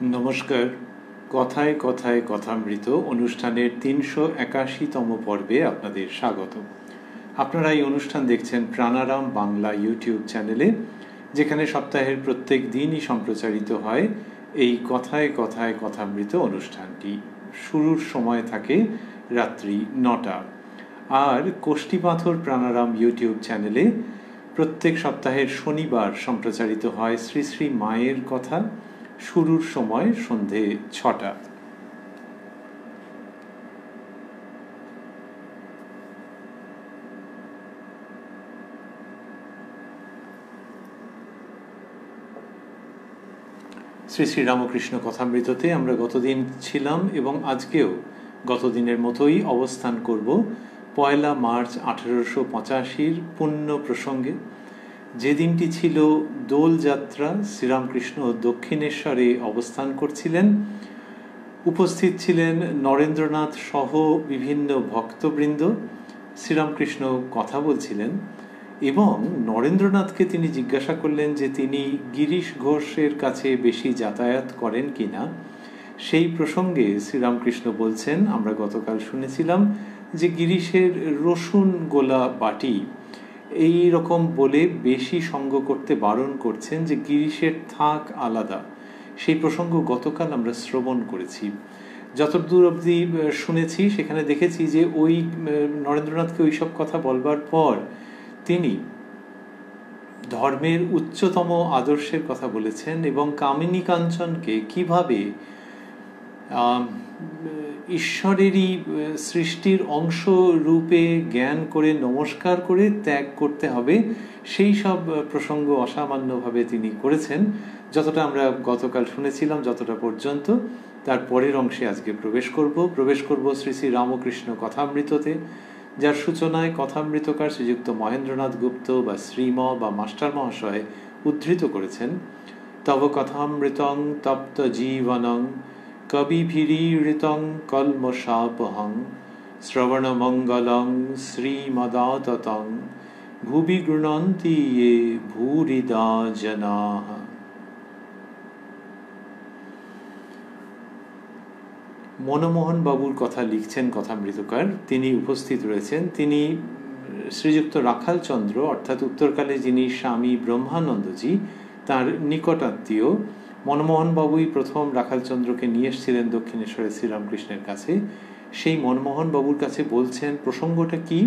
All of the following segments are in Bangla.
নমস্কার। কথায় কথায় কথামৃত অনুষ্ঠানের ৩৮১তম পর্বে আপনাদের স্বাগত। আপনারা এই অনুষ্ঠান দেখছেন প্রাণারাম বাংলা ইউটিউব চ্যানেলে, যেখানে সপ্তাহের প্রত্যেক দিনই সম্প্রচারিত হয় এই কথায় কথায় কথামৃত অনুষ্ঠানটি। শুরুর সময় থাকে রাত্রি ৯টা। আর কোষ্ঠীপাথর প্রাণারাম ইউটিউব চ্যানেলে প্রত্যেক সপ্তাহের শনিবার সম্প্রচারিত হয় শ্রী শ্রী মায়ের কথা। শুরুর সময় সন্ধে ৬টা। শ্রী শ্রী রামকৃষ্ণ কথামৃততে আমরা গতদিন ছিলাম এবং আজকেও গতদিনের মতোই অবস্থান করব ১ মার্চ ১৮৮৫ পুণ্য প্রসঙ্গে। যে দিনটি ছিল দোলযাত্রা। শ্রীরামকৃষ্ণ দক্ষিণেশ্বরে অবস্থান করছিলেন। উপস্থিত ছিলেন নরেন্দ্রনাথ সহ বিভিন্ন ভক্তবৃন্দ। শ্রীরামকৃষ্ণ কথা বলছিলেন এবং নরেন্দ্রনাথকে তিনি জিজ্ঞাসা করলেন যে তিনি গিরিশ ঘোষের কাছে বেশি যাতায়াত করেন কিনা। সেই প্রসঙ্গে শ্রীরামকৃষ্ণ বলছেন, আমরা গতকাল শুনেছিলাম যে গিরিশের রসুন গোলা বাটি এই রকম বলে বেশি সঙ্গ করতে বারণ করছেন, যে গিরিশের থাক আলাদা। সেই প্রসঙ্গ গতকাল আমরা শ্রবণ করেছি। যতদূর অবধি শুনেছি সেখানে দেখেছি যে ওই নরেন্দ্রনাথকে ওইসব কথা বলবার পর তিনি ধর্মের উচ্চতম আদর্শের কথা বলেছেন এবং কামিনী কাঞ্চনকে কিভাবে ঈশ্বরেরই সৃষ্টির অংশ রূপে জ্ঞান করে নমস্কার করে ত্যাগ করতে হবে, সেই সব প্রসঙ্গ অসামান্যভাবে তিনি করেছেন। যতটা আমরা গতকাল শুনেছিলাম যতটা পর্যন্ত, তার পরের অংশে আজকে প্রবেশ করব শ্রী শ্রী রামকৃষ্ণ কথামৃততে, যার সূচনায় কথামৃতকার শ্রীযুক্ত মহেন্দ্রনাথ গুপ্ত বা শ্রীম বা মাস্টার মহাশয় উদ্ধৃত করেছেন, তব কথামৃতং তপ্ত জীবনং কবিভিরীড়িতং কলমশাপহং শ্রবণমঙ্গলং শ্রীমদাততং ভুবি গৃণন্তি ये ভূরিদা জনাঃ। মনমোহন বাবুর কথা লিখছেন কথামৃতকার। তিনি উপস্থিত রয়েছেন। তিনি শ্রীযুক্ত রাখালচন্দ্র, অর্থাৎ উত্তরকালে যিনি স্বামী ব্রহ্মানন্দজি, তার নিকটাত্মীয়। মনমোহন বাবুই প্রথম রাখালচন্দ্রকে নিয়ে এসেছিলেন দক্ষিণেশ্বরের শ্রীরামকৃষ্ণের কাছে। সেই মনমোহন বাবুর কাছে বলছেন প্রসঙ্গটা কি।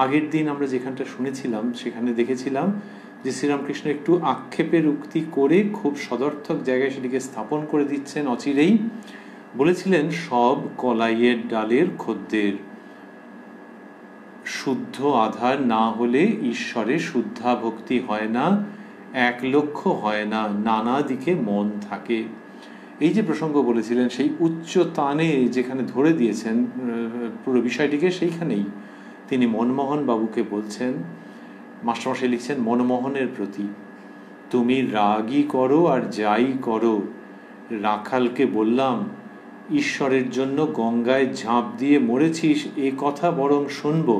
আগের দিন আমরা যেখানটা শুনেছিলাম সেখানে দেখেছিলাম যে শ্রীরামকৃষ্ণ একটু আক্ষেপের উক্তি করে খুব সদর্থক জায়গায় সেটিকে স্থাপন করে দিচ্ছেন অচিরেই। বলেছিলেন, সব কলাইয়ের ডালের খদ্দের, শুদ্ধ আধার না হলে ঈশ্বরে শুদ্ধা ভক্তি হয় না, এক লক্ষ হয় না, নানা দিকে মন থাকে। এই যে প্রসঙ্গ বলেছিলেন সেই উচ্চ তানে যেখানে ধরে দিয়েছেন পুরো বিষয়টিকে, সেইখানেই তিনি মনমোহন বাবুকে বলছেন। মাস্টারমশাই লিখছেন, মনমোহনের প্রতি, তুমি রাগই করো আর যাই করো, রাখালকে বললাম ঈশ্বরের জন্য গঙ্গায় ঝাঁপ দিয়ে মরেছিস এ কথা বরং শুনবো,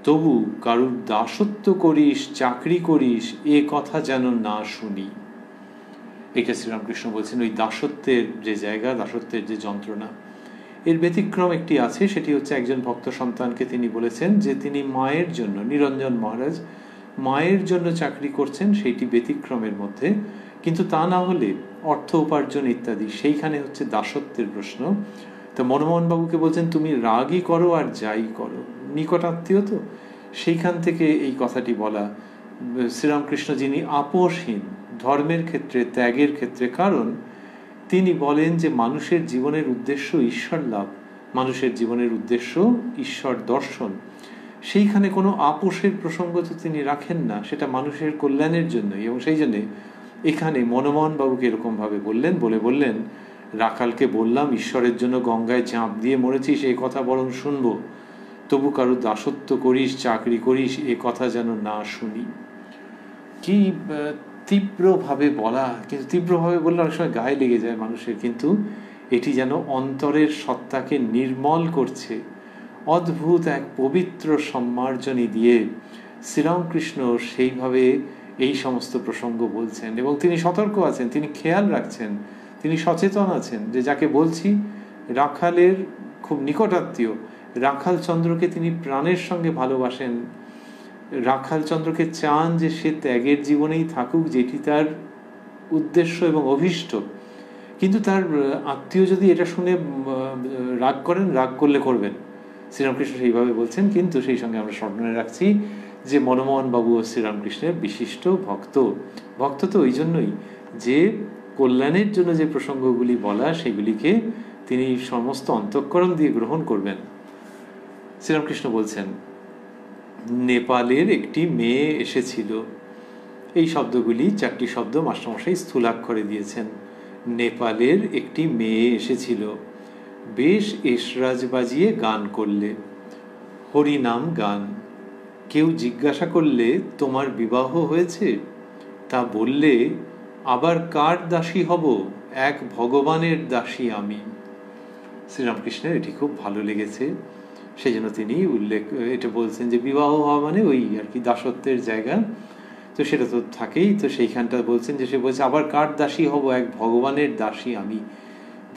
তবু কারুর দাসত্ব করিস, চাকরি করিস এ কথা যেন না শুনি। এটা শ্রীরামকৃষ্ণ বলছেন ওই দাসত্বের যে জায়গা, দাসত্বের যে যন্ত্রণা। এর ব্যতিক্রম একটি আছে, সেটি হচ্ছে একজন ভক্ত সন্তানকে তিনি বলেছেন যে তিনি মায়ের জন্য, নিরঞ্জন মহারাজ মায়ের জন্য চাকরি করছেন, সেইটি ব্যতিক্রমের মধ্যে। কিন্তু তা না হলে অর্থ উপার্জন ইত্যাদি, সেইখানে হচ্ছে দাসত্বের প্রশ্ন। তো মনমোহন বাবুকে বলছেন তুমি রাগই করো আর যাই করো, নিকটাত্মীয় তো, সেইখান থেকে এই কথাটি বলা। শ্রীরামকৃষ্ণ যিনি আপোষহীন ধর্মের ক্ষেত্রে, ত্যাগের ক্ষেত্রে, কারণ তিনি বলেন যে মানুষের জীবনের উদ্দেশ্য ঈশ্বর লাভ, মানুষের জীবনের উদ্দেশ্য ঈশ্বর দর্শন। সেইখানে কোনো আপোষের প্রসঙ্গ তো তিনি রাখেন না, সেটা মানুষের কল্যাণের জন্যই। এবং সেই জন্যে এখানে মনমোহন বাবুকে এরকমভাবে বললেন, রাখালকে বললাম ঈশ্বরের জন্য গঙ্গায় ঝাঁপ দিয়ে মরেছিস এ কথা বরং শুনবো, তবু কারো দাসত্ব করিস, চাকরি করিস এ কথা যেন না শুনি। কি তীব্রভাবে বলা, কিন্তু তীব্রভাবে বললে অনেক সময় গায়ে লেগে যায় মানুষের, কিন্তু এটি যেন অন্তরের সত্তাকে নির্মল করছে। অদ্ভুত এক পবিত্র সম্মার্জনী দিয়ে শ্রীরামকৃষ্ণ সেইভাবে এই সমস্ত প্রসঙ্গ বলছেন এবং তিনি সতর্ক আছেন, তিনি খেয়াল রাখছেন তিনি সচেতন আছেন যে যাকে বলছি রাখালের খুব নিকটাত্মীয়, রাখাল চন্দ্রকে তিনি প্রাণের সঙ্গে ভালোবাসেন, রাখাল চন্দ্রকে চান যে সে ত্যাগের জীবনেই থাকুক, যেটি তার উদ্দেশ্য এবং অভীষ্ট। কিন্তু তার আত্মীয় যদি এটা শুনে রাগ করেন, রাগ করলে করবেন, শ্রীরামকৃষ্ণ সেইভাবে বলছেন। কিন্তু সেই সঙ্গে আমরা স্মরণে রাখছি যে মনমোহন বাবু ও শ্রীরামকৃষ্ণের বিশিষ্ট ভক্ত। ভক্ত তো ওই জন্যই যে কল্যাণের জন্য যে প্রসঙ্গগুলি বলা সেগুলিকে তিনি সমস্ত অন্তঃকরণ দিয়ে গ্রহণ করবেন। শ্রীরামকৃষ্ণ বলছেন, নেপালের একটি মেয়ে এসেছিল। এই শব্দগুলি 4টি শব্দ মাস্টারমশাই স্থূলাক্ষরে দিয়েছেন। নেপালের একটি মেয়ে এসেছিল, বেশ এসরাজ বাজিয়ে গান করলে, হরিনাম গান। কেউ জিজ্ঞাসা করলে তোমার বিবাহ হয়েছে? তা বললে আবার কার দাসী হব, এক ভগবানের দাসী আমি। শ্রীরামকৃষ্ণের এটি খুব ভালো লেগেছে, সেই জন্য তিনি এটা বলছেন যে বিবাহ হওয়া মানে ওই আর কি দাসত্বের জায়গা, তো সেটা তো থাকেই। তো সেইখানটা বলছেন যে সে বলছে আবার কার দাসী হব, এক ভগবানের দাসী আমি।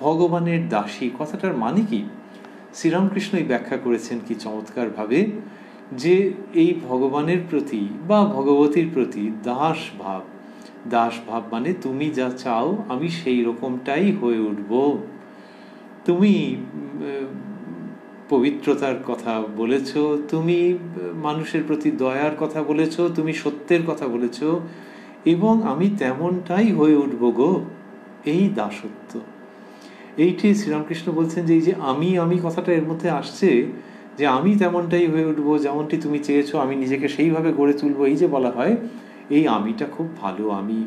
ভগবানের দাসী কথাটার মানে কি? শ্রীরামকৃষ্ণই ব্যাখ্যা করেছেন কি চমৎকারভাবে, যে এই ভগবানের প্রতি বা ভগবতীর প্রতি দাস ভাব। দাস ভাব মানে তুমি যা চাও আমি সেই রকমটাই হয়ে উঠব। তুমি পবিত্রতার কথা বলেছ, তুমি মানুষের প্রতি দয়ার কথা বলেছ, তুমি সত্যের কথা বলেছ, এবং আমি তেমনটাই হয়ে উঠব গো। এই দাসত্ব, এইটি শ্রীরামকৃষ্ণ বলছেন যে এই যে আমি কথাটা এর মধ্যে আসছে, যে আমি তেমনটাই হয়ে উঠবো, যেমনটি তুমি চেয়েছো, আমি নিজেকে সেইভাবে গড়ে তুলবো। এই যে বলা হয়, এই আমিটা খুব ভালো আমি,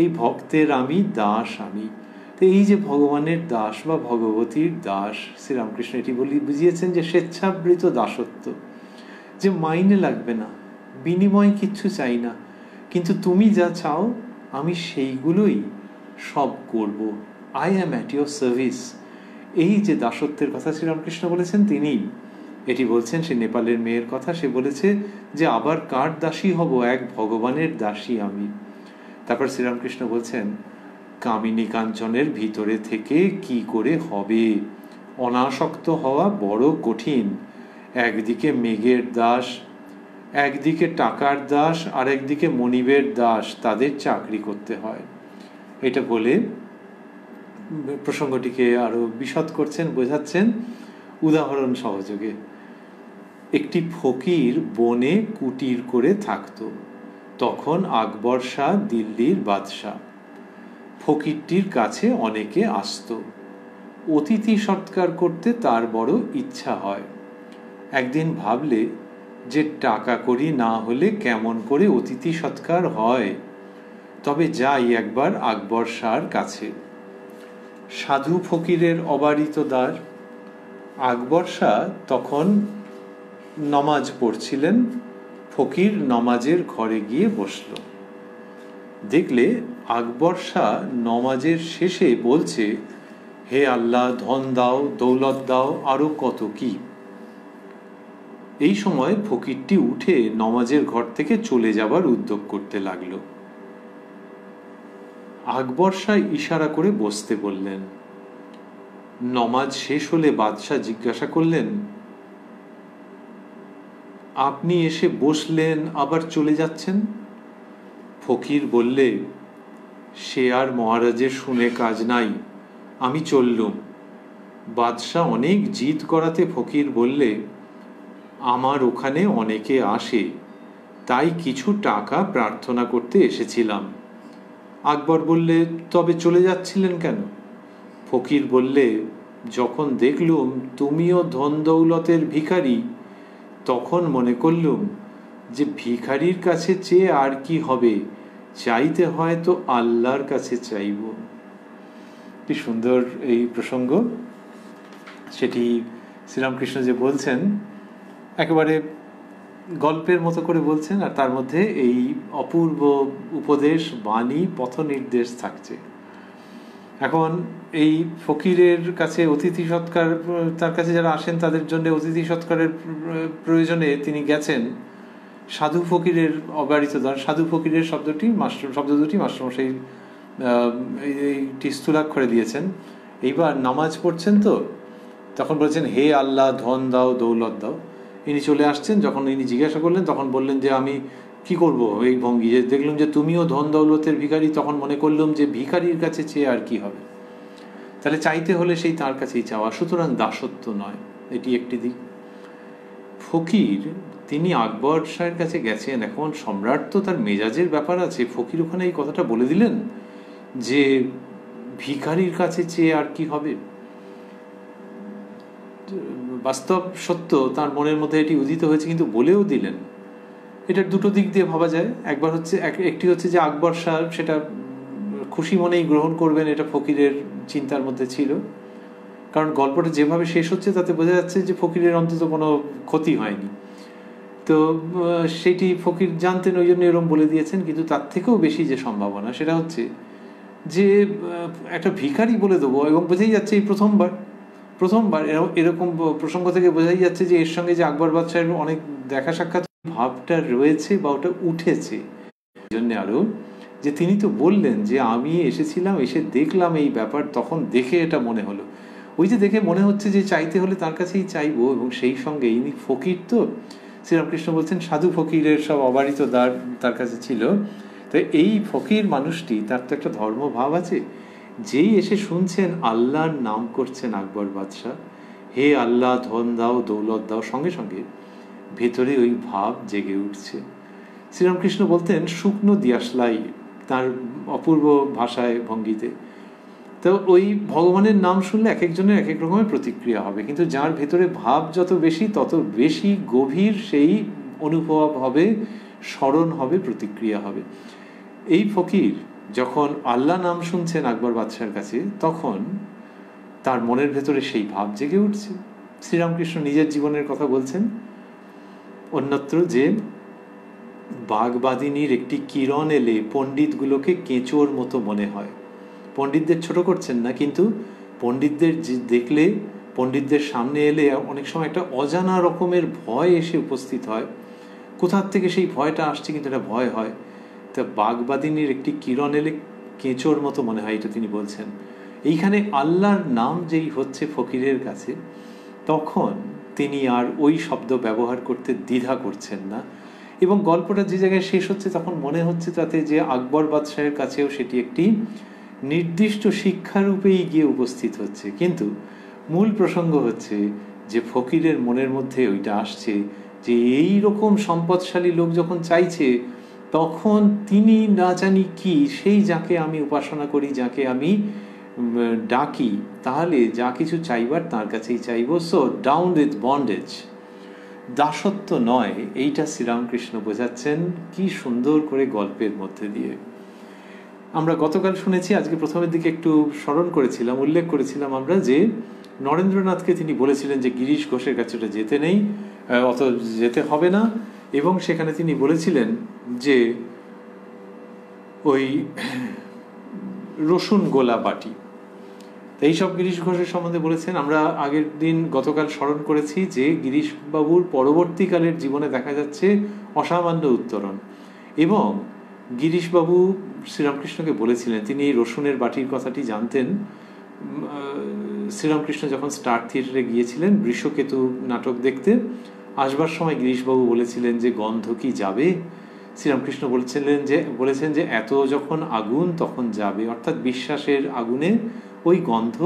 এই ভক্তের আমি, দাস আমি। তো এই যে ভগবানের দাস বা ভগবতীর দাস, শ্রীরামকৃষ্ণ এটি বুঝিয়েছেন যে স্বেচ্ছাবৃত দাসত্ব, যে মাইনে লাগবে না, বিনিময় কিচ্ছু চাই না, কিন্তু তুমি যা চাও আমি সেইগুলোই সব করব। I am at your service. এই যে দাসত্বের কথা শ্রীরামকৃষ্ণ বলেছেন, তিনি এটি বলছেন সে নেপালের মেয়ের কথা। সে বলেছে যে আবার কার দাসী হব, এক ভগবানের দাসী আমি। তারপর শ্রীরামকৃষ্ণ বলছেন, কামিনী কাঞ্চনের ভিতরে থেকে কি করে হবে, অনাসক্ত হওয়া বড় কঠিন। একদিকে মেঘের দাস, একদিকে টাকার দাস, আর একদিকে মনিবের দাস, তাদের চাকরি করতে হয়। এটা বলে প্রসঙ্গটিকে আরো বিশদ করছেন, বোঝাচ্ছেন উদাহরণ সহযোগে। একটি ফকির বনে কুটির করে থাকত। তখন আকবর শাহ দিল্লির বাদশাহ। ফকিরটির কাছে অনেকে আসত। অতিথি সৎকার করতে তার বড় ইচ্ছা হয়। একদিন ভাবলে যে টাকা কড়ি না হলে কেমন করে অতিথি সৎকার হয়, তবে যাই একবার আকবর শাহর কাছে। সাধু ফকিরের অবারিত দ্বার। আকবর শাহ তখন নমাজ পড়ছিলেন। ফকির নমাজের ঘরে গিয়ে বসল। দেখলে আকবর শাহ নমাজের শেষে বলছে, হে আল্লাহ, ধন দাও, দৌলত দাও, আরো কত কি। এই সময় ফকিরটি উঠে নমাজের ঘর থেকে চলে যাবার উদ্যোগ করতে লাগলো। আকবর শাহ ইশারা করে বসতে বললেন। নমাজ শেষ হলে বাদশাহ জিজ্ঞাসা করলেন, আপনি এসে বসলেন আবার চলে যাচ্ছেন? ফকির বললে, সে আর মহারাজের শুনে কাজ নাই, আমি চললুম। বাদশাহ অনেক জিদ করাতে ফকির বললে, আমার ওখানে অনেকে আসে, তাই কিছু টাকা প্রার্থনা করতে এসেছিলাম। আকবর বললে, তবে চলে যাচ্ছিলেন কেন? ফকির বললে, যখন দেখলুম তুমিও ধন দৌলতের ভিখারি, তখন মনে করলুম যে ভিখারির কাছে চেয়ে আর কি হবে, চাইতে হয় তো আল্লাহর কাছে চাইব। কি সুন্দর এই প্রসঙ্গ, সেটি শ্রীরামকৃষ্ণ যে বলছেন একেবারে গল্পের মতো করে বলছেন, আর তার মধ্যে এই অপূর্ব উপদেশ, বাণী, পথ নির্দেশ থাকছে। এখন এই ফকিরের কাছে অতিথি সৎকার, তার কাছে যারা আসেন তাদের জন্য অতিথি সৎকারের প্রয়োজনে তিনি গেছেন। সাধু ফকিরের অবারিত দ্বার, সাধু ফকিরের শব্দ দুটি মাস্টারমশাই এইটি স্থূলাক্ষরে দিয়েছেন। এইবার নামাজ পড়ছেন তো, তখন বলছেন হে আল্লাহ ধন দাও দৌলত দাও। ইনি চলে আসছেন, যখন ইনি জিজ্ঞাসা করলেন তখন বললেন যে আমি কি করব এই ভঙ্গি, যে দেখলাম যে তুমিও ধন দৌলতের ভিখারি, তখন মনে করলাম যে ভিখারির কাছে চেয়ে আর কি হবে, তাহলে চাইতে হলে সেই তার কাছেই চাওয়া, সুতরাং দাসত্ব নয়। এটি একটি দিক। ফকির তিনি আকবর শাহের কাছে গেছেন, এখন সম্রাট তো তার মেজাজের ব্যাপার আছে, ফকির ওখানে এই কথাটা বলে দিলেন যে ভিখারির কাছে চেয়ে আর কি হবে। বাস্তব সত্য তার মনের মধ্যে এটি উদিত হয়েছে, কিন্তু বলেও দিলেন। এটার দুটো দিক দিয়ে ভাবা যায়। একবার হচ্ছে একটি হচ্ছে যে আকবর শাহ সেটা খুশি মনেই গ্রহণ করবেন, এটা ফকিরের চিন্তার মধ্যে ছিল, কারণ গল্পটা যেভাবে শেষ হচ্ছে তাতে বোঝা যাচ্ছে যে ফকিরের অন্তত কোনো ক্ষতি হয়নি। তো সেটি ফকির জানতেন, ওই জন্য এরকম বলে দিয়েছেন। কিন্তু তার থেকেও বেশি যে সম্ভাবনা সেটা হচ্ছে যে একটা ভিখারি বলে দেবো, এবং বোঝাই যাচ্ছে এই প্রথমবার এরকম প্রসঙ্গ থেকে বোঝাই যাচ্ছে যে এর সঙ্গে যে আকবর বাদশাহের অনেক দেখা সাক্ষাৎ ভাবটা রয়েছে বা ওটা উঠেছে। এই জন্য আরো যে তিনি তো বললেন যে আমি এসেছিলাম, এসে দেখলাম এই ব্যাপার, তখন দেখে এটা মনে হলো। ওই যে দেখে মনে হচ্ছে যে চাইতে হলে তার কাছেই চাইবো, এবং সেই সঙ্গে ইনি ফকির তো, শ্রীরামকৃষ্ণ বলছেন সাধু ফকিরের সব অবারিত দ্বার তার কাছে ছিল। তো এই ফকির মানুষটি, তার তো একটা ধর্মভাব আছে। যেই এসে শুনছেন আল্লাহর নাম করছেন আকবর বাদশাহ, হে আল্লাহ ধন দাও দৌলত দাও, সঙ্গে সঙ্গে ভেতরে ওই ভাব জেগে উঠছে। শ্রীরামকৃষ্ণ বলতেন শুকনো দিয়াশলাই, তার অপূর্ব ভাষায় ভঙ্গিতে। তো ওই ভগবানের নাম শুনলে এক একজনের এক এক রকমের প্রতিক্রিয়া হবে, কিন্তু যার ভেতরে ভাব যত বেশি তত বেশি গভীর সেই অনুভব হবে, স্মরণ হবে, প্রতিক্রিয়া হবে। এই ফকির যখন আল্লাহ নাম শুনছেন আকবর বাদশার কাছে, তখন তার মনের ভেতরে সেই ভাব জেগে উঠছে। শ্রীরামকৃষ্ণ নিজের জীবনের কথা বলছেন অন্যত্র, যে বাগবাদিনীর একটি কিরণ এলে পণ্ডিতগুলোকে কেঁচোর মতো মনে হয়। পণ্ডিতদের ছোট করছেন না, কিন্তু পণ্ডিতদের দেখলে, পণ্ডিতদের সামনে এলে অনেক সময় একটা অজানা রকমের ভয় এসে উপস্থিত হয়। কোথার থেকে সেই ভয়টা আসছে, কিন্তু এটা ভয় হয়। তা বাগবাদিনীর একটি কিরণ এলে কেঁচোর মতো মনে হয়, এটা তিনি বলছেন। এইখানে আল্লাহর নাম যেই হচ্ছে ফকিরের কাছে, তখন তিনি আর ওই শব্দ ব্যবহার করতে দ্বিধা করছেন না। এবং গল্পটা যে জায়গায় শেষ হচ্ছে, তখন মনে হচ্ছে তাতে যে আকবর বাদশাহের কাছেও সেটি একটি নির্দিষ্ট শিক্ষারূপেই গিয়ে উপস্থিত হচ্ছে। কিন্তু মূল প্রসঙ্গ হচ্ছে যে ফকিরের মনের মধ্যে ওইটা আসছে যে এই রকম সম্পদশালী লোক যখন চাইছে, তখন তিনি না জানি কি, সেই যাকে আমি উপাসনা করি, যাকে আমি ডাকি, তাহলে যা কিছু চাইবার তার কাছেই চাইব। সো ডাউন উইথ বন্ডেজ, দাসত্ব নয়। এইটা শ্রীরামকৃষ্ণ বোঝাচ্ছেন কি সুন্দর করে গল্পের মধ্যে দিয়ে। আমরা গতকাল শুনেছি, আজকে প্রথমের দিকে একটু স্মরণ করেছিলাম, উল্লেখ করেছিলাম আমরা, যে নরেন্দ্রনাথকে তিনি বলেছিলেন যে গিরিশ ঘোষের কাছে ওটা যেতে নেই, অত যেতে হবে না। এবং সেখানে তিনি বলেছিলেন যে ওই রসুন গোলা বাটি, এইসব গিরিশ ঘোষের সম্বন্ধে বলেছেন। আমরা আগের দিন গতকাল স্মরণ করেছি যে গিরিশবাবুর পরবর্তীকালের জীবনে দেখা যাচ্ছে অসামান্য উত্তরণ। এবং গিরিশবাবু শ্রীরামকৃষ্ণকে বলেছিলেন, তিনি এই রসুনের বাটির কথাটি জানতেন। শ্রীরামকৃষ্ণ যখন স্টার থিয়েটারে গিয়েছিলেন বৃষকেতু নাটক দেখতে, আসবার সময় গিরিশবাবু বলেছিলেন যে গন্ধ কি যাবে। শ্রীরামকৃষ্ণ বলেছেন যে এত যখন আগুন তখন যাবে, অর্থাৎ বিশ্বাসের আগুনে ওই গন্ধ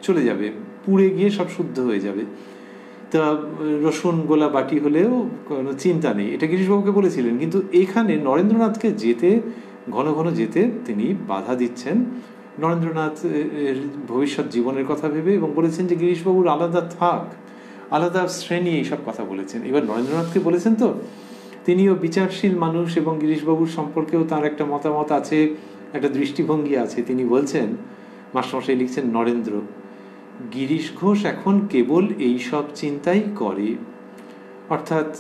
চলে যাবে, পুড়ে গিয়ে সব শুদ্ধ হয়ে যাবে। তা রসুন গোলা বাটি হলেও কোনো চিন্তা নেই, এটা গিরিশবাবুকে বলেছিলেন। কিন্তু এখানে নরেন্দ্রনাথকে ঘন ঘন যেতে তিনি বাধা দিচ্ছেন, নরেন্দ্রনাথ ভবিষ্যৎ জীবনের কথা ভেবে, এবং বলেছেন যে গিরিশবাবুর আলাদা শ্রেণী, এইসব কথা বলেছেন। এবার নরেন্দ্রনাথকে বলেছেন তো, তিনিও বিচারশীল মানুষ, এবং গিরিশবাবুর সম্পর্কেও তার একটা মতামত আছে, একটা দৃষ্টিভঙ্গি আছে। তিনি বলছেন, মাস্টারমশাই লিখছেন, নরেন্দ্র, গিরিশ ঘোষ এখন কেবল এই সব চিন্তাই করে, অর্থাৎ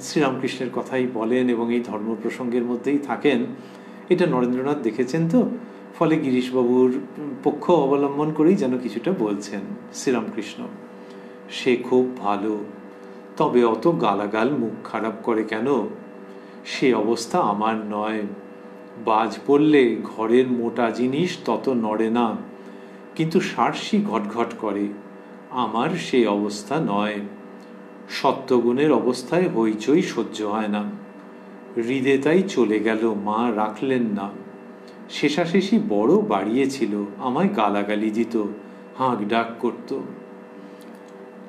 শ্রীরামকৃষ্ণের কথাই বলেন এবং এই ধর্ম প্রসঙ্গের মধ্যেই থাকেন। এটা নরেন্দ্রনাথ দেখেছেন তো, ফলে গিরিশবাবুর পক্ষ অবলম্বন করেই যেন কিছুটা বলছেন শ্রীরামকৃষ্ণ। সে খুব ভালো, তবে অত গালাগাল মুখ খারাপ করে কেন? সে অবস্থা আমার নয়। বাজ পড়লে ঘরের মোটা জিনিস তত নড়ে না, কিন্তু সার্সি ঘটঘট করে। আমার সেই অবস্থা নয়। সত্যগুণের অবস্থায় হইচই সহ্য হয় না। হৃদে তাই চলে গেল, মা রাখলেন না। শেষাশেষি বড় বাড়িয়েছিল, আমায় গালাগালি দিত, হাঁক ডাক করত।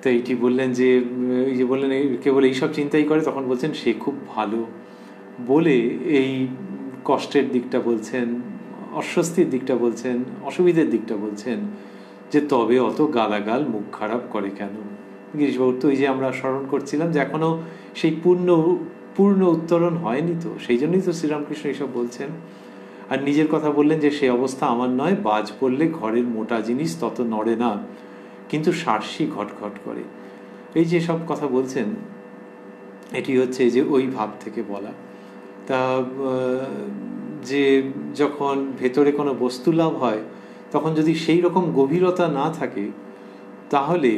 তো এইটি বললেন যে এই যে বললেন কেবল এইসব চিন্তাই করে, তখন বলছেন সে খুব ভালো বলে এই কষ্টের দিকটা বলছেন, অস্বস্তির দিকটা বলছেন, অসুবিধের দিকটা বলছেন, যে তবে অত গালাগাল মুখ খারাপ করে কেন। গিরিশবাবুর তো ওই যে আমরা স্মরণ করছিলাম যে এখনো সেই পূর্ণ উত্তরণ হয়নি, তো সেই জন্যই তো শ্রীরামকৃষ্ণ এইসব বলছেন। আর নিজের কথা বললেন যে সে অবস্থা আমার নয়, বাজ পড়লে ঘরের মোটা জিনিস তত নড়ে না, কিন্তু সার্সি ঘটঘট করে। এই যে সব কথা বলছেন, এটি হচ্ছে যে ওই ভাব থেকে বলা। তা যে যখন ভেতরে কোনো বস্তু লাভ হয়, তখন যদি সেই রকম গভীরতা না থাকে, তাহলে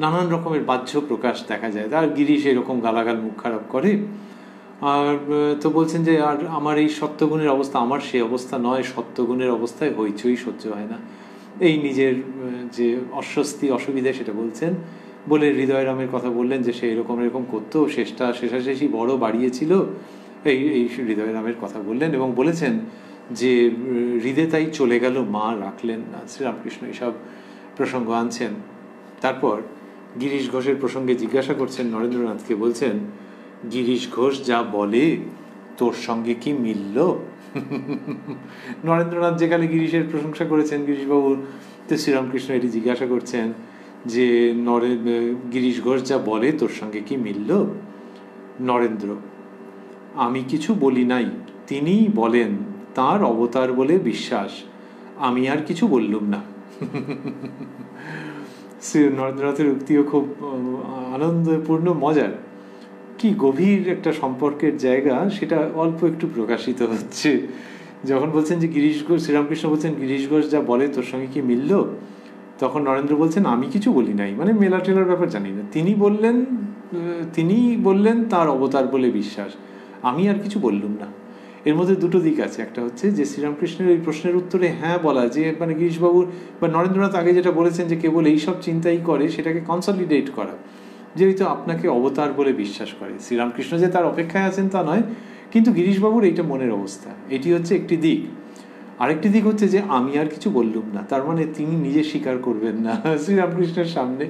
নানান রকমের বাহ্য প্রকাশ দেখা যায়। আর গিরিশ এরকম গালাগাল মুখ খারাপ করে। আর তো বলছেন যে আর আমার এই সত্যগুণের অবস্থা, আমার সেই অবস্থা নয়, সত্যগুণের অবস্থায় হইচই সহ্য হয় না। এই নিজের যে অস্বস্তি অসুবিধা সেটা বলছেন, বলে হৃদয়রামের কথা বললেন যে সে এরকম করতো, শেষাশেষি বড় বাড়িয়েছিল, এই হৃদয়রামের কথা বললেন এবং বলেছেন যে হৃদে তাই চলে গেল, মা রাখলেন না। শ্রীরামকৃষ্ণ এইসব প্রসঙ্গ আনছেন। তারপর গিরিশ ঘোষের প্রসঙ্গে জিজ্ঞাসা করছেন নরেন্দ্রনাথকে, বলছেন গিরিশ ঘোষ যা বলে তোর সঙ্গে কি মিলল? নরেন্দ্রনাথ যেখানে গিরিশের প্রশংসা করেছেন গিরিশবাবুর, তো শ্রীরামকৃষ্ণ এটি জিজ্ঞাসা করছেন যে গিরিশ ঘোষ যা বলে তোর সঙ্গে কি মিলল? নরেন্দ্র: আমি কিছু বলি নাই, তিনিই বলেন, তাঁর অবতার বলে বিশ্বাস, আমি আর কিছু বললুম না। নরেন্দ্রনাথের উক্তিও খুব আনন্দপূর্ণ, মজার, কি গভীর একটা সম্পর্কের জায়গা, সেটা অল্প একটু প্রকাশিত হচ্ছে। যখন বলছেন যে গিরিশ ঘোষ, শ্রীরামকৃষ্ণ বলছেন গিরিশ ঘোষ যা বলে তোর সঙ্গে কি মিলল, তখন নরেন্দ্র বলছেন আমি কিছু বলি নাই, মানে মেলা টেলার ব্যাপার জানি না, তিনি বললেন তার অবতার বলে বিশ্বাস, আমি আর কিছু বললুম না। এর মধ্যে দুটো দিক আছে। একটা হচ্ছে যে শ্রীরামকৃষ্ণের এই প্রশ্নের উত্তরে হ্যাঁ বলা, যে মানে গিরিশবাবুর বা নরেন্দ্রনাথ আগে যেটা বলেছেন যে কেবল এইসব চিন্তাই করে, সেটাকে কনসলিডেট করা, যে হয়তো আপনাকে অবতার বলে বিশ্বাস করে। শ্রীরামকৃষ্ণ যে তার অপেক্ষায় আছেন তা নয়, কিন্তু গিরিশবাবুর এইটা মনের অবস্থা, এটি হচ্ছে একটি দিক। আরেকটি দিক হচ্ছে যে আমি আর কিছু বললুম না, তার মানে তিনি নিজে স্বীকার করবেন না শ্রীরামকৃষ্ণের সামনে।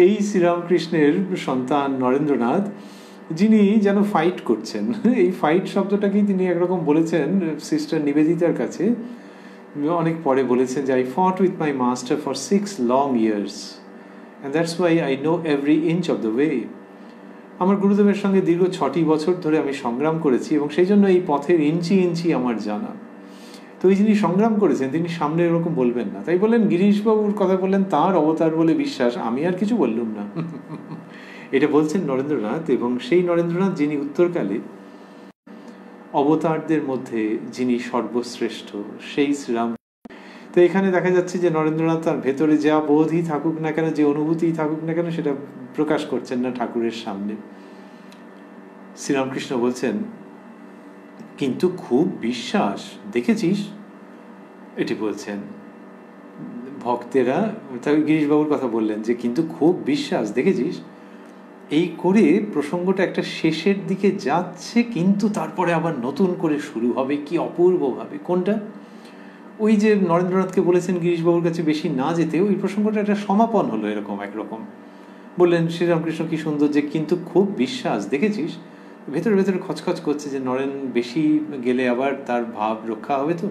এই শ্রীরামকৃষ্ণের সন্তান নরেন্দ্রনাথ, যিনি যেন ফাইট করছেন, এই ফাইট শব্দটাকেই তিনি একরকম বলেছেন সিস্টার নিবেদিতার কাছে, অনেক পরে বলেছেন যে আই ফট with my master for 6 long years and that's why I know every inch of the way. আমার গুরুদেবের সঙ্গে দীর্ঘ 6টি বছর ধরে আমি সংগ্রাম করেছি এবং সেই জন্য এই পথের ইঞ্চি ইঞ্চি আমার জানা। তো এই যিনি সংগ্রাম করেছেন তিনি সামনে এরকম বলবেন না, তাই বললেন গিরিশবাবুর কথা বললেন তাঁর অবতার বলে বিশ্বাস, আমি আর কিছু বললুম না। এটা বলছেন নরেন্দ্রনাথ, এবং সেই নরেন্দ্রনাথ যিনি উত্তরকালে অবতারদের মধ্যে যিনি সর্বশ্রেষ্ঠ, সেই শ্রীরাম। তো এখানে দেখা যাচ্ছে যে নরেন্দ্রনাথ তার ভেতরে যা বোধই থাকুক না কেন, যে অনুভূতিই থাকুক না কেন, সেটা প্রকাশ করছেন না ঠাকুরের সামনে। শ্রীরামকৃষ্ণ বলছেন কিন্তু খুব বিশ্বাস দেখেছিস, এটি বলছেন ভক্তেরা, গিরিশবাবুর কথা বললেন যে কিন্তু খুব বিশ্বাস দেখেছিস, এই করে প্রসঙ্গটা একটা শেষের দিকে যাচ্ছে, কিন্তু তারপরে আবার নতুন করে শুরু হবে, কি অপূর্বভাবে। কোনটা? ওই যে নরেন্দ্রনাথকে বলেছেন গিরিশবাবুর কাছে বেশি না যেতে, ওই প্রসঙ্গটা একটা সমাপন হলো এরকম একরকম। বললেন শ্রীরামকৃষ্ণ কি সুন্দর, যে কিন্তু খুব বিশ্বাস দেখেছিস, ভেতরে ভেতরে খচখচ করছে যে নরেন বেশি গেলে আবার তার ভাব রক্ষা হবে তো।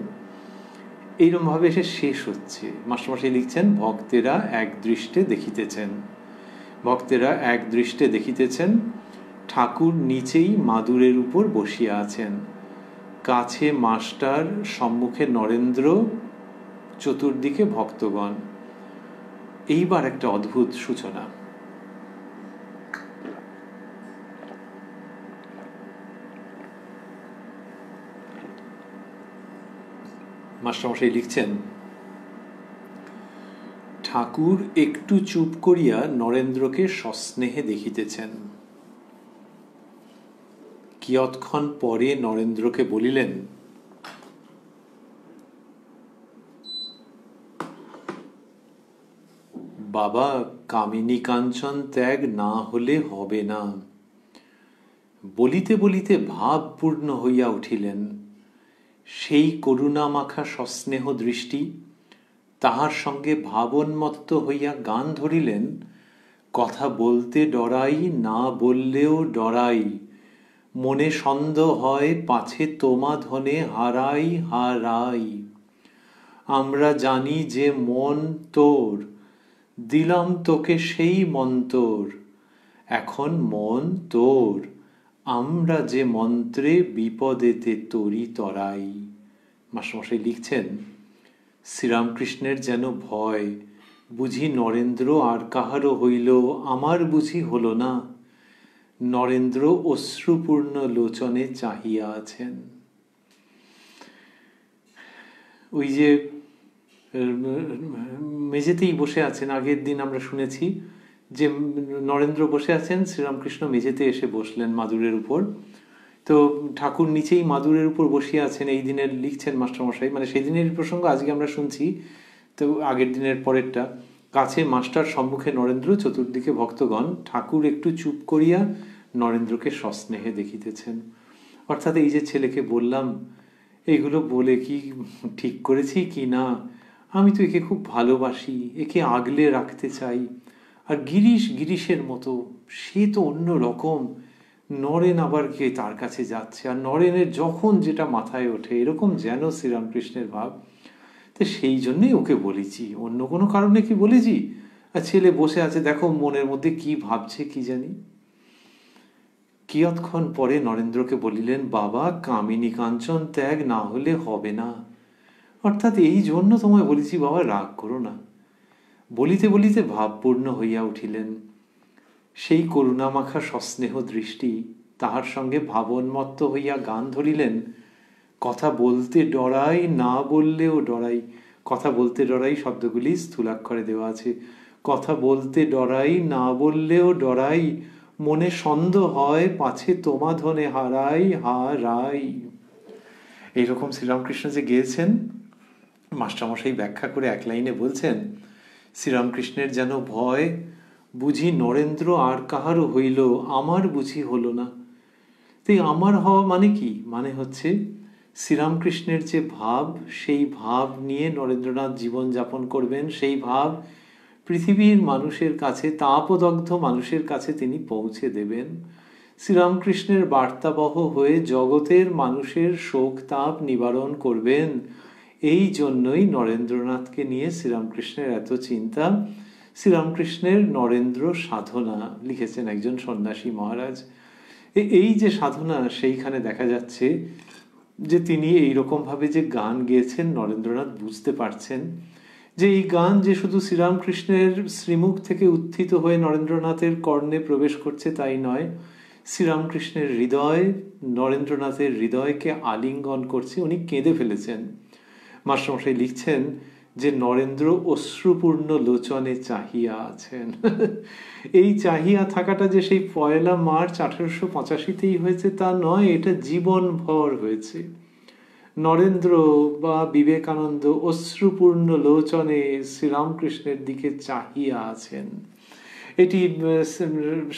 এইরকম ভাবে এসে শেষ হচ্ছে। মাস্টারমশাই লিখছেন ভক্তেরা এক দৃষ্টে দেখিতেছেন, ভক্তেরা এক দৃষ্টে দেখিতেছেন, ঠাকুর নিচেই মাদুরের উপর বসিয়া আছেন, কাছে মাস্টার, সম্মুখে নরেন্দ্র, চতুর্দিকে ভক্তগণ। এইবার একটা অদ্ভুত সূচনা। মাস্টারমশাই লিখছেন ঠাকুর একটু চুপ করিয়া নরেন্দ্রকে সস্নেহে দেখিতেছেন, কিয়ৎক্ষণ পরে নরেন্দ্রকে বলিলেন, বাবা, কামিনী কাঞ্চন ত্যাগ না হলে হবে না। বলিতে বলিতে ভাবপূর্ণ হইয়া উঠিলেন। সেই করুণা মাখা সস্নেহ দৃষ্টি, তাহার সঙ্গে ভাবন্মত্ত হইয়া গান ধরিলেন, কথা বলতে ডরাই, না বললেও ডরাই, মনে সন্দেহ হয় পাছে তোমা ধনে হারাই হারাই। আমরা জানি যে মন তোর, দিলাম তোকে সেই মন্তর, এখন মন তোর, আমরা যে মন্ত্রে বিপদেতে তরি তরাই। মাস্টারমশাই লিখছেন, শ্রীরামকৃষ্ণের যেন ভয়, বুঝি নরেন্দ্র আর কাহারও হইল, আমার বুঝি হল না। নরেন্দ্র অশ্রুপূর্ণ লোচনে চাহিয়া আছেন। ওই যে মেঝেতেই বসে আছেন, আগের দিন আমরা শুনেছি যে নরেন্দ্র বসে আছেন, শ্রীরামকৃষ্ণ মেঝেতে এসে বসলেন মাদুরের উপর। তো ঠাকুর নিচেই মাদুরের উপর বসিয়ে আছেন, এই দিনের লিখছেন মাস্টারমশাই, মানে সেই দিনের প্রসঙ্গ আজকে আমরা শুনছি। তো আগের দিনের পরেরটা, কাছে মাস্টার, সম্মুখে নরেন্দ্র, চতুর্দিকে ভক্তগণ। ঠাকুর একটু চুপ করিয়া নরেন্দ্রকে সস্নেহে দেখিতেছেন। অর্থাৎ এই যে ছেলেকে বললাম, এইগুলো বলে কি ঠিক করেছি কি না, আমি তো একে খুব ভালোবাসি, একে আগলে রাখতে চাই। আর গিরিশের মতো, সে তো অন্য রকম, নরেন আবার কে তার কাছে যাচ্ছে, আর নরেনের যখন যেটা মাথায় ওঠে, এরকম যেন শ্রীরামকৃষ্ণের ভাব। তো সেই জন্যই ওকে বলেছি, অন্য কোনো কারণে কি বলেছি? আর ছেলে বসে আছে, দেখো মনের মধ্যে কি ভাবছে কি জানি। কিয়ৎক্ষণ পরে নরেন্দ্রকে বলিলেন, বাবা, কামিনী কাঞ্চন ত্যাগ না হলে হবে না। অর্থাৎ এই জন্য তোমায় বলেছি বাবা, রাগ করো না। বলিতে বলিতে ভাবপূর্ণ হইয়া উঠিলেন। সেই করুণামাখা সস্নেহ দৃষ্টি, তাহার সঙ্গে ভাবন্মত্ত হইয়া গান ধরিলেন, কথা বলতে ডরাই, না বললেও ডরাই। কথা বলতে ডরাই শব্দগুলি স্থূলাক্ষরে দেওয়া আছে। কথা বলতে ডরাই, না বললেও ডরাই, মনে সন্দেহ হয় পাছে তোমা ধনে হারাই হারাই। এইরকম শ্রীরামকৃষ্ণ যে গেয়েছেন, মাস্টারমশাই ব্যাখ্যা করে এক লাইনে বলছেন, শ্রীরামকৃষ্ণের যেন ভয়, বুঝি নরেন্দ্র আর কাহারও হইল, আমার বুঝি হলো না। তাই আমার হওয়া মানে কি? মানে হচ্ছে শ্রীরামকৃষ্ণের যে ভাব, সেই ভাব নিয়ে নরেন্দ্রনাথ জীবন যাপন করবেন, সেই ভাব পৃথিবীর মানুষের কাছে, তাপদগ্ধ মানুষের কাছে তিনি পৌঁছে দেবেন। শ্রীরামকৃষ্ণের বার্তাবহ হয়ে জগতের মানুষের শোক তাপ নিবারণ করবেন। এই জন্যই নরেন্দ্রনাথকে নিয়ে শ্রীরামকৃষ্ণের এত চিন্তা। শ্রীরামকৃষ্ণের নরেন্দ্র সাধনা লিখেছেন একজন সন্ন্যাসী মহারাজ। এই যে সাধনা, সেইখানে দেখা যাচ্ছে যে তিনি এইরকমভাবে যে গান গেয়েছেন, নরেন্দ্রনাথ বুঝতে পারছেন যে এই গান যে শুধু শ্রীরামকৃষ্ণের শ্রীমুখ থেকে উত্থিত হয়ে নরেন্দ্রনাথের কর্ণে প্রবেশ করছে তাই নয়, শ্রীরামকৃষ্ণের হৃদয় নরেন্দ্রনাথের হৃদয়কে আলিঙ্গন করছে। উনি কেঁদে ফেলেছেন। মাস্টারমশাই লিখছেন যে নরেন্দ্র অশ্রুপূর্ণ লোচনে চাহিয়া আছেন। এই চাহিয়া থাকাটা যে সেই 1 মার্চ 1885তেই হয়েছে তা নয়, এটা জীবনভর হয়েছে। নরেন্দ্র বা বিবেকানন্দ অশ্রুপূর্ণ লোচনে শ্রীরামকৃষ্ণের দিকে চাহিয়া আছেন। এটি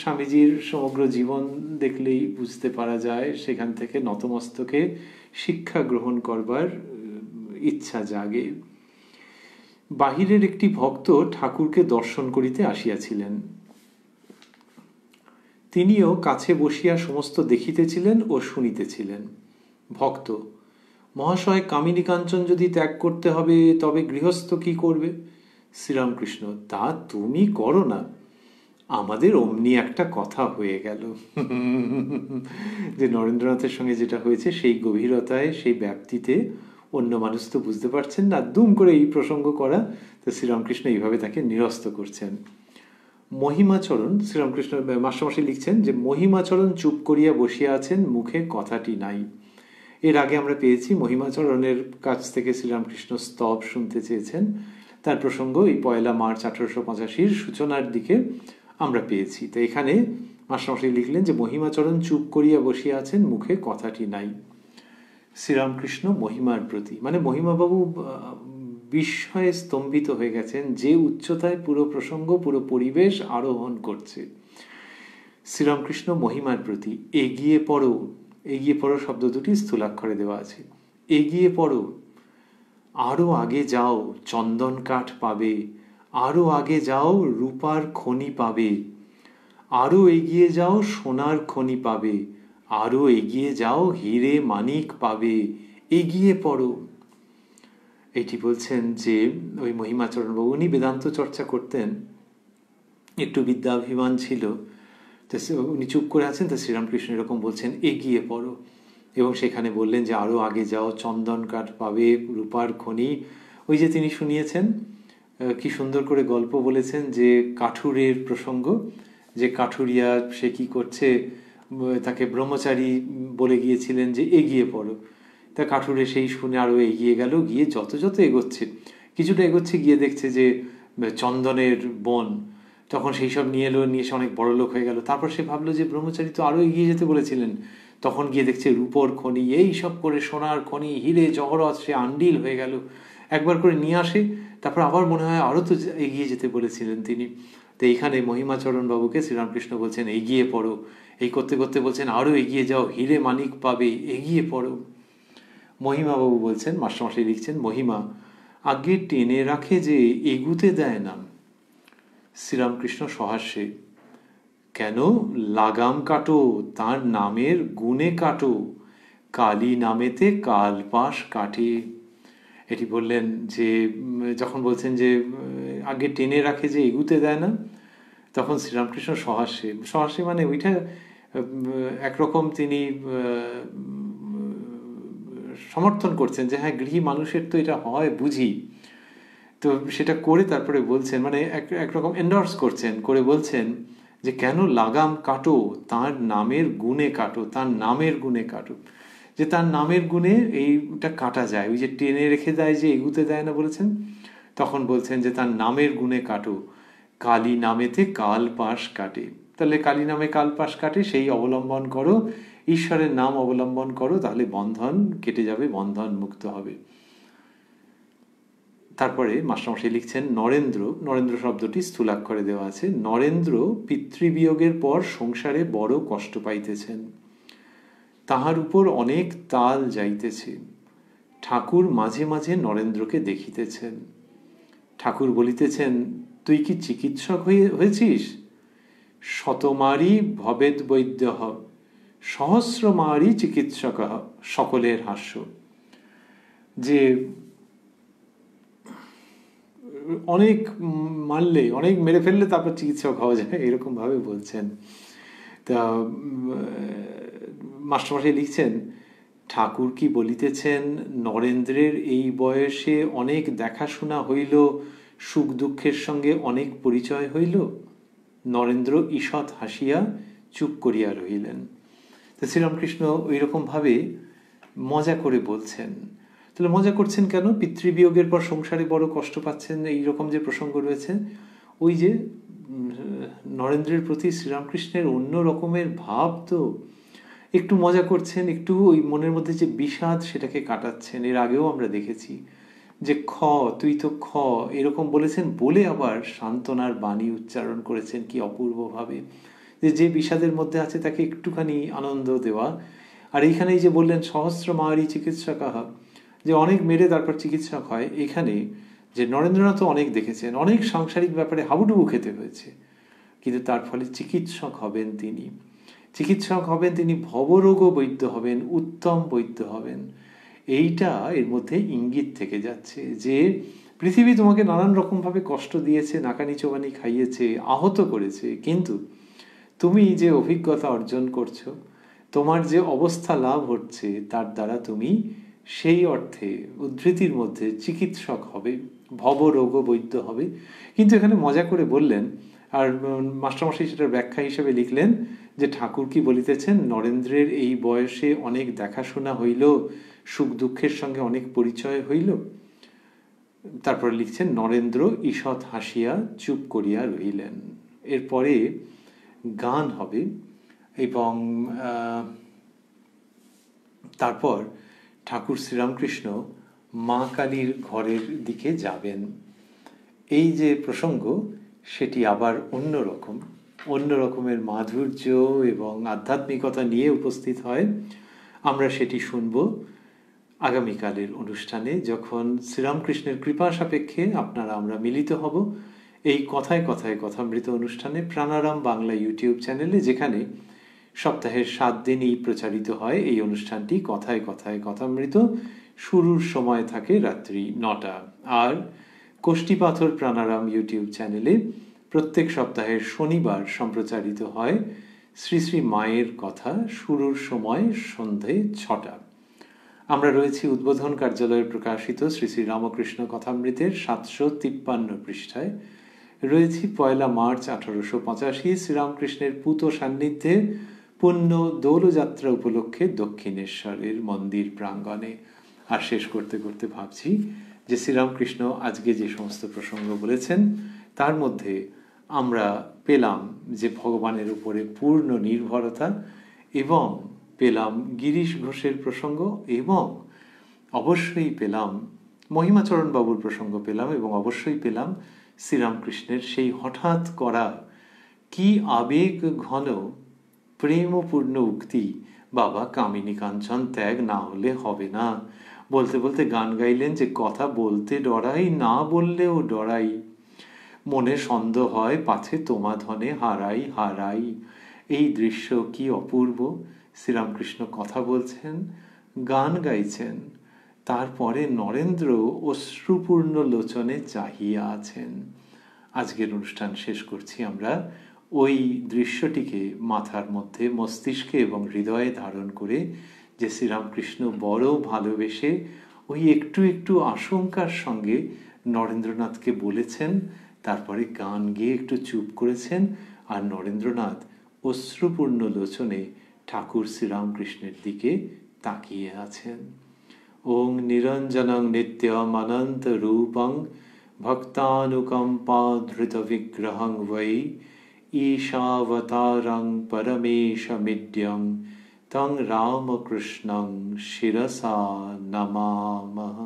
স্বামীজির সমগ্র জীবন দেখলেই বুঝতে পারা যায়। সেখান থেকে নতমস্তকে শিক্ষা গ্রহণ করবার ইচ্ছা জাগে। বাহিরের একটি ভক্ত ঠাকুরকে দর্শন করিতে আসিয়াছিলেন। তিনিও কাছে বসিয়া সমস্ত দেখিতেছিলেন ও শুনিতেছিলেন। ভক্ত: মহাশয়, কামিনী কাঞ্চন যদি ত্যাগ করতে হবে তবে গৃহস্থ কি করবে? শ্রীরামকৃষ্ণ: তা তুমি করো না, আমাদের অমনি একটা কথা হয়ে গেল। যে নরেন্দ্রনাথের সঙ্গে যেটা হয়েছে সেই গভীরতায়, সেই ব্যাপ্তিতে অন্য মানুষ তো বুঝতে পারছেন না, দুম করে এই প্রসঙ্গ করা। তো শ্রীরামকৃষ্ণ এইভাবে তাকে নিরস্ত করছেন। মহিমাচরণ, শ্রীরামকৃষ্ণ মাস্টারমশাই লিখছেন যে মহিমাচরণ চুপ করিয়া বসিয়া আছেন, মুখে কথাটি নাই। এর আগে আমরা পেয়েছি মহিমাচরণের কাছ থেকে শ্রীরামকৃষ্ণ স্তব শুনতে চেয়েছেন। তার প্রসঙ্গ এই 1 মার্চ 1885 সূচনার দিকে আমরা পেয়েছি। তো এখানে মাস্টারমশাই লিখলেন যে মহিমাচরণ চুপ করিয়া বসিয়া আছেন, মুখে কথাটি নাই। শ্রীরামকৃষ্ণ মহিমার প্রতি, মানে মহিমাবাবু বিস্ময়ে স্তম্ভিত হয়ে গেছেন যে উচ্চতায় পুরো প্রসঙ্গ, পুরো পরিবেশ আরোহণ করছে। শ্রীরামকৃষ্ণ মহিমার প্রতি, এগিয়ে পড়ো। এগিয়ে পড়ো শব্দ দুটি স্থূলাক্ষরে দেওয়া আছে। এগিয়ে পড়ো, আরো আগে যাও, চন্দন কাঠ পাবে। আরো আগে যাও, রূপার খনি পাবে। আরো এগিয়ে যাও, সোনার খনি পাবে। আরো এগিয়ে যাও, হিরে মানিক পাবে। এগিয়ে পড়ো। এটি বলছেন যে ওই মহিমাচরণ বাবু, উনি বেদান্ত চর্চা করতেন, একটু বিদ্যাভিমান ছিল, তো উনি চুপ করে আছেন। তো শ্রীরামকৃষ্ণ এরকম বলছেন, এগিয়ে পড়ো। এবং সেখানে বললেন যে আরো আগে যাও, চন্দন কাঠ পাবে, রূপার খনি। ওই যে তিনি শুনিয়েছেন, কি সুন্দর করে গল্প বলেছেন যে কাঠুরের প্রসঙ্গ, যে কাঠুরিয়া সে কি করছে, তাকে ব্রহ্মচারী বলে গিয়েছিলেন যে এগিয়ে পড়ো। তা কাঠুরে সেই শুনে আরো এগিয়ে গেল, গিয়ে যত যত এগোচ্ছে, কিছুটা এগোচ্ছে, গিয়ে দেখছে যে চন্দনের বন। তখন সেই সব নিয়ে এলো, নিয়ে এসে অনেক বড় লোক হয়ে গেল। তারপর সে ভাবলো যে ব্রহ্মচারী তো আরো এগিয়ে যেতে বলেছিলেন। তখন গিয়ে দেখছে রূপর খনি, এই সব করে সোনার খনি, হিরে জহরত, সে আন্ডিল হয়ে গেল। একবার করে নিয়ে আসে, তারপর আবার মনে হয় আরো তো এগিয়ে যেতে বলেছিলেন তিনি। তো এইখানে মহিমাচরণ বাবুকে শ্রীরামকৃষ্ণ বলছেন এগিয়ে পড়ো। এই করতে করতে বলছেন আরো এগিয়ে যাও, হিরে মানিক পাবে, এগিয়ে পড়ো। মহিমাবাবু বলছেন, মাস্টারমশাই লিখছেন, মহিমা আগে টেনে রাখে যে এগুতে দেয় না। শ্রীরামকৃষ্ণ সহাস্যে, কেন লাগাম কাটো, তার নামের গুণে কাটো, কালী নামেতে কাল পাশ কাটে। এটি বললেন যে যখন বলছেন যে আগে টেনে রাখে যে এগুতে দেয় না, তখন শ্রীরামকৃষ্ণ সহাস্যে, সহাস্যে মানে ওইটা একরকম তিনি সমর্থন করছেন যে হ্যাঁ, গৃহী মানুষের তো এটা হয় বুঝি। তো সেটা করে তারপরে বলছেন, মানে একরকম এন্ডোর্স করছেন, করে বলছেন যে কেন লাগাম কাটো, তার নামের গুণে কাটো, তার নামের গুণে কাটো। যে তার নামের গুণে এইটা কাটা যায়। ওই যে টেনে রেখে দেয় যে এগুতে দেয় না বলেছেন, তখন বলছেন যে তার নামের গুণে কাটো, কালী নামেতে কাল পাশ কাটে। তাহলে কালী নামে কাল পাশ কাটে, সেই অবলম্বন করো, ঈশ্বরের নাম অবলম্বন করো, তাহলে বন্ধন কেটে যাবে, বন্ধন মুক্ত হবে। তারপরে মাস্টারমশাই লিখছেন নরেন্দ্র, নরেন্দ্র শব্দটি স্থূলাক্ষরে দেওয়া আছে। নরেন্দ্র পিতৃবিয়োগের পর সংসারে বড় কষ্ট পাইতেছেন, তাহার উপর অনেক তাল যাইতেছে। ঠাকুর মাঝে মাঝে নরেন্দ্রকে দেখিতেছেন। ঠাকুর বলিতেছেন, তুই কি চিকিৎসক হয়েছিস? শতমারি ভবেদ বৈদ্য, সহস্রমারি চিকিৎসক। সকলের হাস্য। যে অনেক মারলে, অনেক মেরে ফেললে তারপর চিকিৎসক হওয়া যায়, এরকম ভাবে বলছেন। তা মাস্টারমশাই লিখছেন, ঠাকুর কি বলিতেছেন, নরেন্দ্রের এই বয়সে অনেক দেখাশোনা হইল, সুখ দুঃখের সঙ্গে অনেক পরিচয় হইল? নরেন্দ্র ঈষৎ হাসিয়া চুপ করিয়া রহিলেন। তো শ্রীরামকৃষ্ণ ওই রকম ভাবে মজা করে বলছেন। তাহলে মজা করছেন কেন? পিতৃবিয়োগের পর সংসারে বড় কষ্ট পাচ্ছেন, এইরকম যে প্রসঙ্গ রয়েছে, ওই যে নরেন্দ্রের প্রতি শ্রীরামকৃষ্ণের অন্য রকমের ভাব, তো একটু মজা করছেন, একটু ওই মনের মধ্যে যে বিষাদ সেটাকে কাটাচ্ছেন। এর আগেও আমরা দেখেছি যে তুই তো এরকম বলেছেন, বলে আবার সান্ত্বনার বাণী উচ্চারণ করেছেন কি অপূর্বভাবে, যে বিষাদের মধ্যে আছে তাকে একটুখানি আনন্দ দেওয়া। আর এইখানেই যে বললেন সহস্র মারি চিকিৎসক, যে অনেক মেরে তারপর চিকিৎসক হয়। এখানে যে নরেন্দ্রনাথও অনেক দেখেছেন, অনেক সাংসারিক ব্যাপারে হাবুডুবু খেতে হয়েছে, কিন্তু তার ফলে চিকিৎসক হবেন তিনি। চিকিৎসক হবেন তিনি, ভবরোগ বৈদ্য হবেন, উত্তম বৈদ্য হবেন। এইটা এর মধ্যে ইঙ্গিত থেকে যাচ্ছে যে পৃথিবী তোমাকে নানান রকমভাবে কষ্ট দিয়েছে, নাকানি চোবানি খাইয়েছে, আহত করেছে, কিন্তু তুমি যে অভিজ্ঞতা অর্জন করছো, তোমার যে অবস্থা লাভ হচ্ছে, তার দ্বারা তুমি সেই অর্থে উদ্ধৃতির মধ্যে চিকিৎসক হবে, ভবরোগ বৈদ্য হবে। কিন্তু এখানে মজা করে বললেন, আর মাস্টারমশাই সেটার ব্যাখ্যা হিসেবে লিখলেন যে ঠাকুর কি বলিতেছেন, নরেন্দ্রের এই বয়সে অনেক দেখাশোনা হইল, সুখ দুঃখের সঙ্গে অনেক পরিচয় হইল। তারপরে লিখছেন নরেন্দ্র ঈষৎ হাসিয়া চুপ করিয়া রহিলেন। এরপরে গান হবে এবং তারপর ঠাকুর শ্রীরামকৃষ্ণ মা কালীর ঘরের দিকে যাবেন। এই যে প্রসঙ্গ সেটি আবার অন্য রকমের মাধুর্য এবং আধ্যাত্মিকতা নিয়ে উপস্থিত হয়। আমরা সেটি শুনব আগামীকালের অনুষ্ঠানে, যখন শ্রীরামকৃষ্ণের কৃপা সাপেক্ষে আপনারা আমরা মিলিত হব এই কথায় কথায় কথামৃত অনুষ্ঠানে, প্রাণারাম বাংলা ইউটিউব চ্যানেলে, যেখানে সপ্তাহের 7 দিনই প্রচারিত হয় এই অনুষ্ঠানটি। কথায় কথায় কথামৃত শুরুর সময় থাকে রাত্রি 9টা, আর কোষ্ঠীপাথর প্রাণারাম ইউটিউব চ্যানেলে প্রত্যেক সপ্তাহের শনিবার সম্প্রচারিত হয় শ্রী শ্রী মায়ের কথা, শুরুর সময় সন্ধে 6টা। আমরা রয়েছি উদ্বোধন কার্যালয়ের প্রকাশিত শ্রী শ্রী রামকৃষ্ণ কথামৃতের 753 পৃষ্ঠায়। রয়েছি 1 মার্চ 1885 শ্রীরামকৃষ্ণের পূত সান্নিধ্যে পুণ্য দোলযাত্রা উপলক্ষে দক্ষিণেশ্বরের মন্দির প্রাঙ্গণে। আর শেষ করতে করতে ভাবছি যে শ্রীরামকৃষ্ণ আজকে যে সমস্ত প্রসঙ্গ বলেছেন তার মধ্যে আমরা পেলাম যে ভগবানের উপরে পূর্ণ নির্ভরতা, এবং পেলাম গিরিশ ঘোষের প্রসঙ্গ, এবং অবশ্যই পেলাম মহিমাচরণ বাবুর প্রসঙ্গ পেলাম, এবং অবশ্যই পেলাম শ্রীরামকৃষ্ণের সেই হঠাৎ করা কি আবেগ ঘন প্রেমপূর্ণ উক্তি, বাবা কামিনী কাঞ্চন ত্যাগ না হলে হবে না। বলতে বলতে গান গাইলেন যে কথা বলতে ডরাই, না বললেও ডরাই, মনে সন্দেহ হয় পাছে তোমা ধনে হারাই হারাই। এই দৃশ্য কি অপূর্ব! শ্রীরামকৃষ্ণ কথা বলছেন, গান গাইছেন, তারপরে নরেন্দ্র অশ্রুপূর্ণ লোচনে চাহিয়া আছেন। আজকের অনুষ্ঠান শেষ করছি আমরা ওই দৃশ্যটিকে মাথার মধ্যে, মস্তিষ্কে এবং হৃদয়ে ধারণ করে, যে শ্রীরামকৃষ্ণ বড় ভালোবেসে ওই একটু একটু আশঙ্কার সঙ্গে নরেন্দ্রনাথকে বলেছেন, তারপরে গান গেয়ে একটু চুপ করেছেন, আর নরেন্দ্রনাথ অশ্রুপূর্ণ লোচনে ঠাকুর শ্রীরামকৃষ্ণের দিকে তাকিয়ে আছেন। ওং নিরঞ্জনং নিত্যম অনন্ত রূপং ভক্তানুকম্পা ধৃত বিগ্রহং বৈ ঈশাবতারং পরমেশমিড্যং তং রামকৃষ্ণং শিরসা নমামহ।